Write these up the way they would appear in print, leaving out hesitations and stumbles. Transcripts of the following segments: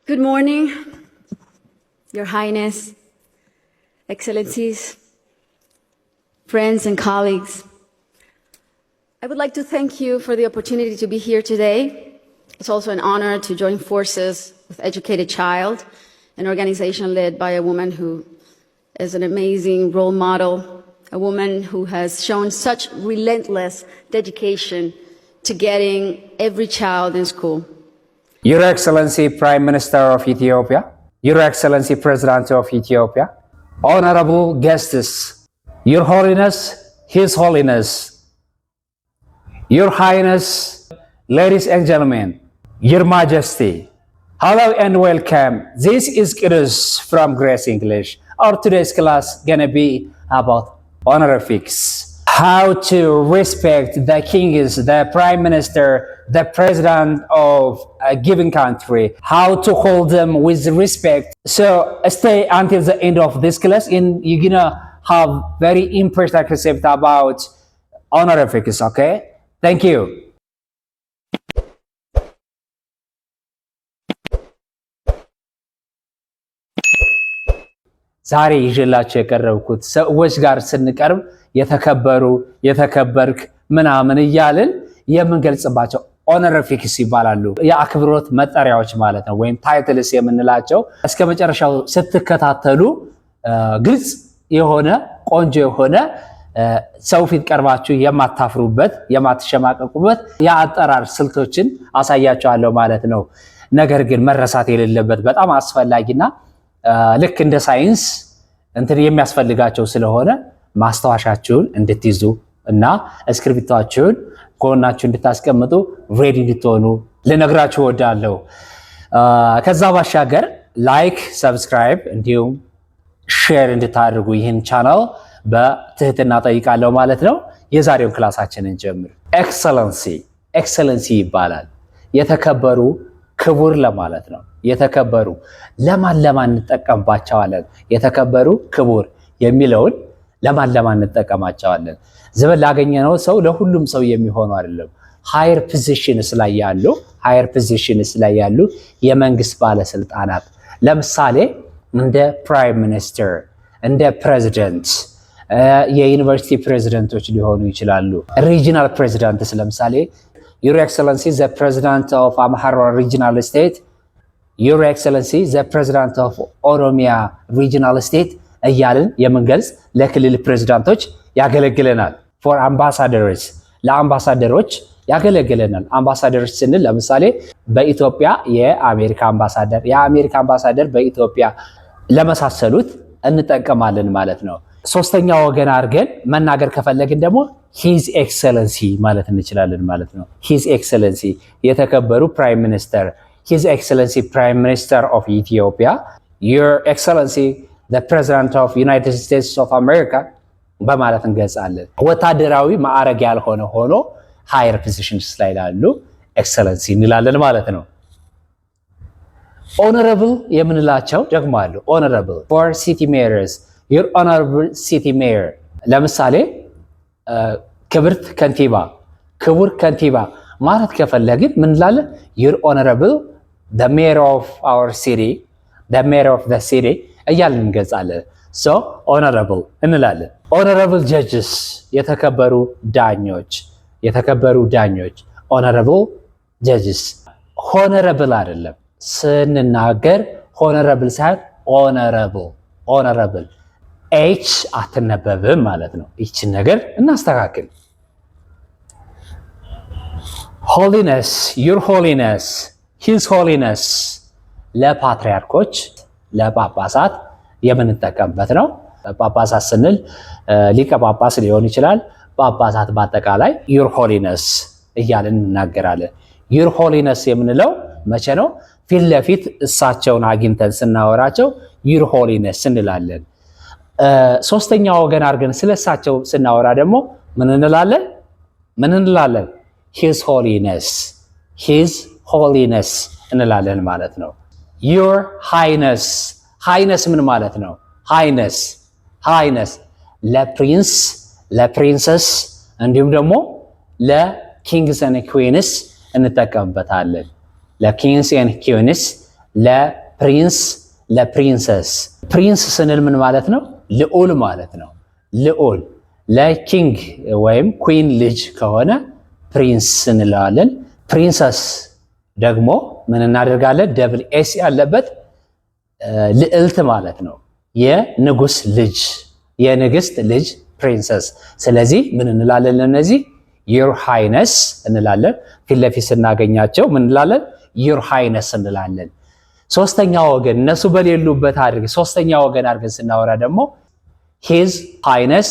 Good morning, Your Highness, Excellencies, friends and colleagues. I would like to thank you for the opportunity to be here today. It's also an honor to join forces with Educated Child, an organization led by a woman who is an amazing role model, a woman who has shown such relentless dedication to getting every child in school. Your Excellency Prime Minister of Ethiopia, Your Excellency President of Ethiopia, honorable guests, Your Holiness, His Holiness, Your Highness, ladies and gentlemen, Your Majesty, hello and welcome. This is Kidus from Grace English. Our today's class gonna be about honorifics. How to respect the king is the prime minister, the president of a given country, how to hold them with respect. So stay until the end of this class and you're gonna have very important concept about honorifics, okay? Thank you. ዛሬ ይዤላችሁ የቀረብኩት ሰዎች ጋር ስንቀርብ የተከበርክ ምናምን እያልን የምንገልጽባቸው ኦነሪፊክስ ይባላሉ። የአክብሮት መጠሪያዎች ማለት ነው፣ ወይም ታይትልስ የምንላቸው። እስከ መጨረሻው ስትከታተሉ ግልጽ የሆነ ቆንጆ የሆነ ሰው ፊት ቀርባችሁ የማታፍሩበት የማትሸማቀቁበት የአጠራር ስልቶችን አሳያችኋለሁ ማለት ነው። ነገር ግን መረሳት የሌለበት በጣም አስፈላጊና ልክ እንደ ሳይንስ እንትን የሚያስፈልጋቸው ስለሆነ ማስተዋሻችሁን እንድትይዙ እና እስክሪብቶአችሁን ጎናችሁ እንድታስቀምጡ ሬዲ እንድትሆኑ ልነግራችሁ እወዳለሁ። ከዛ ባሻገር ላይክ፣ ሰብስክራይብ እንዲሁም ሼር እንድታደርጉ ይህን ቻናል በትህትና ጠይቃለሁ ማለት ነው። የዛሬውን ክላሳችንን ጀምር። ኤክሰለንሲ ይባላል የተከበሩ ክቡር ለማለት ነው። የተከበሩ ለማን እንጠቀምባቸዋለን? የተከበሩ ክቡር የሚለውን ለማን እንጠቀማቸዋለን? ዘመን ላገኘነው ሰው ለሁሉም ሰው የሚሆኑ አይደለም። ሃየር ፖዚሽንስ ላይ ያሉ የመንግስት ባለስልጣናት ለምሳሌ እንደ ፕራይም ሚኒስተር፣ እንደ ፕሬዚደንት፣ የዩኒቨርሲቲ ፕሬዚደንቶች ሊሆኑ ይችላሉ። ሪጂናል ፕሬዚደንትስ ለምሳሌ Your Excellency the President of Amhara Regional State, Your Excellency the President of Oromia Regional State እያልን የምንገልጽ ለክልል ፕሬዝዳንቶች ያገለግለናል። for ambassadors ለአምባሳደሮች ያገለግለናል። አምባሳደሮች ስንል ለምሳሌ በኢትዮጵያ የአሜሪካ አምባሳደር በኢትዮጵያ ለመሳሰሉት እንጠቀማለን ማለት ነው። ሶስተኛ ወገን አድርገን መናገር ከፈለግን ደግሞ ሂዝ ኤክሰለንሲ ማለት እንችላለን ማለት ነው። ሂዝ ኤክሰለንሲ የተከበሩ ፕራይም ሚኒስተር፣ ሂዝ ኤክሰለንሲ ፕራይም ሚኒስተር ኦፍ ኢትዮጵያ፣ ዩር ኤክሰለንሲ ዘ ፕሬዚዳንት ኦፍ ዩናይትድ ስቴትስ ኦፍ አሜሪካ በማለት እንገልጻለን። ወታደራዊ ማዕረግ ያልሆነ ሆኖ ሃየር ፖዚሽንስ ላይ ላሉ ኤክሰለንሲ እንላለን ማለት ነው። ኦነረብል የምንላቸው ደግሞ አሉ። ኦነረብል ፎር ሲቲ ሜየርስ፣ ዩር ኦነረብል ሲቲ ሜየር ለምሳሌ ክብርት ከንቲባ፣ ክቡር ከንቲባ ማለት ከፈለግን ምን እንላለን? ዩር ኦነረብል the mayor of our city, the mayor of the city እያልን እንገልጻለን። ሶ ኦነረብል እንላለን። ኦነረብል ጀጅስ የተከበሩ ዳኞች፣ ኦነረብል ጀጅስ። ሆነረብል አይደለም ስንናገር፣ ሆነረብል ሳይሆን ኦነረብል ኤች አትነበብም ማለት ነው። ይችን ነገር እናስተካክል። ሆሊነስ፣ ዩር ሆሊነስ፣ ሂዝ ሆሊነስ ለፓትሪያርኮች ለጳጳሳት የምንጠቀምበት ነው። ጳጳሳት ስንል ሊቀ ጳጳስ ሊሆን ይችላል። ጳጳሳት በአጠቃላይ ዩር ሆሊነስ እያልን እናገራለን። ዩር ሆሊነስ የምንለው መቼ ነው? ፊት ለፊት እሳቸውን አግኝተን ስናወራቸው ዩር ሆሊነስ እንላለን። ሶስተኛ ወገን አድርገን ስለሳቸው ስናወራ ደግሞ ምን እንላለን? ሂዝ ሆሊነስ እንላለን ማለት ነው። ዩር ሃይነስ ምን ማለት ነው? ሃይነስ ለፕሪንስ፣ ለፕሪንሰስ እንዲሁም ደግሞ ለኪንግስ ኤንድ ኩዊንስ እንጠቀምበታለን። ለኪንግስ ኤንድ ኩዊንስ ለፕሪንስ ለፕሪንሰስ። ፕሪንስ ስንል ምን ማለት ነው? ልዑል ማለት ነው። ልዑል። ለኪንግ ወይም ኩዊን ልጅ ከሆነ ፕሪንስ እንለዋለን። ፕሪንሰስ ደግሞ ምን እናደርጋለን? ደብል ኤስ ያለበት ልዕልት ማለት ነው። የንጉስ ልጅ የንግስት ልጅ ፕሪንሰስ። ስለዚህ ምን እንላለን? ለነዚህ ዩር ሃይነስ እንላለን። ፊት ለፊት ስናገኛቸው ምን እንላለን? ዩር ሃይነስ እንላለን። ሶስተኛ ወገን እነሱ በሌሉበት አድርገን ሶስተኛ ወገን አድርገን ስናወራ ደግሞ ሂዝ ሃይነስ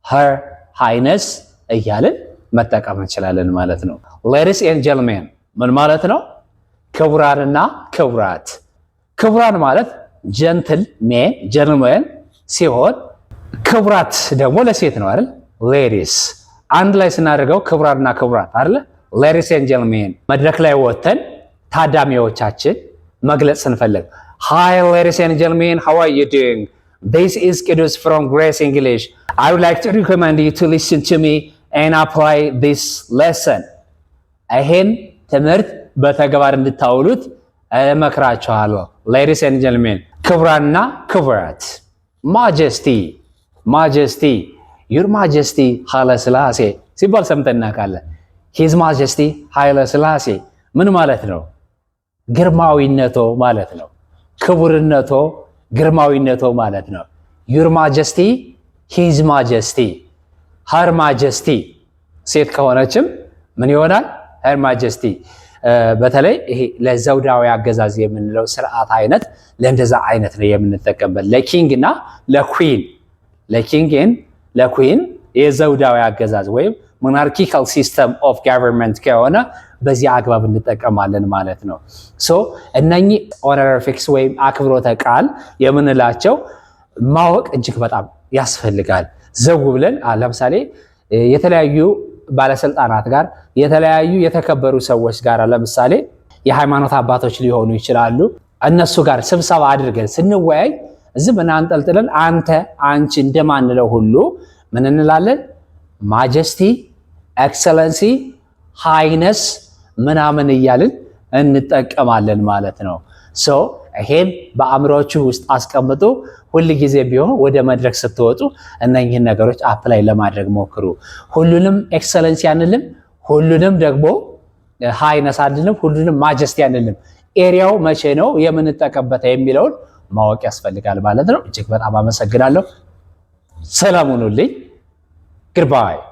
ሄር ሃይነስ እያልን መጠቀም እንችላለን ማለት ነው። ሌዲስ ኤንድ ጀንትልሜን ምን ማለት ነው? ክቡራንና ክቡራት። ክቡራን ማለት ጀንትል ሜን ጀንትልሜን ሲሆን ክቡራት ደግሞ ለሴት ነው አይደል? ሌዲስ። አንድ ላይ ስናደርገው ክቡራንና ክቡራት አይደል? ሌዲስ ኤንድ ጀንትልሜን። መድረክ ላይ ወጥተን ታዳሚዎቻችን መግለጽ ስንፈልግ Hi ladies and gentlemen, how are you doing? This is Kidus from Grace English. I would like to recommend you to listen to me and apply this lesson. ይሄን ትምህርት በተግባር እንድታውሉት እመክራችኋለሁ። Ladies and gentlemen, ክቡራንና ክቡራት። Majesty, Majesty, Your Majesty ኃይለ ሥላሴ ሲባል ሰምተን እናውቃለን። His Majesty ኃይለ ሥላሴ ምን ማለት ነው? ግርማዊነቶ ማለት ነው። ክቡርነቶ ግርማዊነቶ ማለት ነው። ዩር ማጀስቲ ሂዝ ማጀስቲ ሀር ማጀስቲ። ሴት ከሆነችም ምን ይሆናል? ሀር ማጀስቲ። በተለይ ይሄ ለዘውዳዊ አገዛዝ የምንለው ስርዓት አይነት ለእንደዛ አይነት ነው የምንጠቀምበት። ለኪንግ እና ለኩዊን ለኪንግን ለኩዊን የዘውዳዊ አገዛዝ ወይም ሞናርኪካል ሲስተም ኦፍ ጋቨርንመንት ከሆነ በዚህ አግባብ እንጠቀማለን ማለት ነው። ሶ እነኚህ ኦነሪፊክስ ወይም አክብሮተ ቃል የምንላቸው ማወቅ እጅግ በጣም ያስፈልጋል። ዘው ብለን ለምሳሌ የተለያዩ ባለስልጣናት ጋር የተለያዩ የተከበሩ ሰዎች ጋር ለምሳሌ የሃይማኖት አባቶች ሊሆኑ ይችላሉ። እነሱ ጋር ስብሰባ አድርገን ስንወያይ ዝም አንጠልጥለን አንተ አንቺ እንደማንለው ሁሉ ምን እንላለን? ማጀስቲ፣ ኤክሰለንሲ፣ ሃይነስ ምናምን እያልን እንጠቀማለን ማለት ነው። ሶ ይሄን በአእምሮአችሁ ውስጥ አስቀምጡ። ሁል ጊዜ ቢሆን ወደ መድረክ ስትወጡ እነኚህን ነገሮች አፕላይ ለማድረግ ሞክሩ። ሁሉንም ኤክሰለንሲ አንልም፣ ሁሉንም ደግሞ ሃይነስ አንልም፣ ሁሉንም ማጀስቲ አንልም። ኤሪያው መቼ ነው የምንጠቀምበት የሚለውን ማወቅ ያስፈልጋል ማለት ነው። እጅግ በጣም አመሰግናለሁ። ሰላም ሁኑልኝ። Goodbye.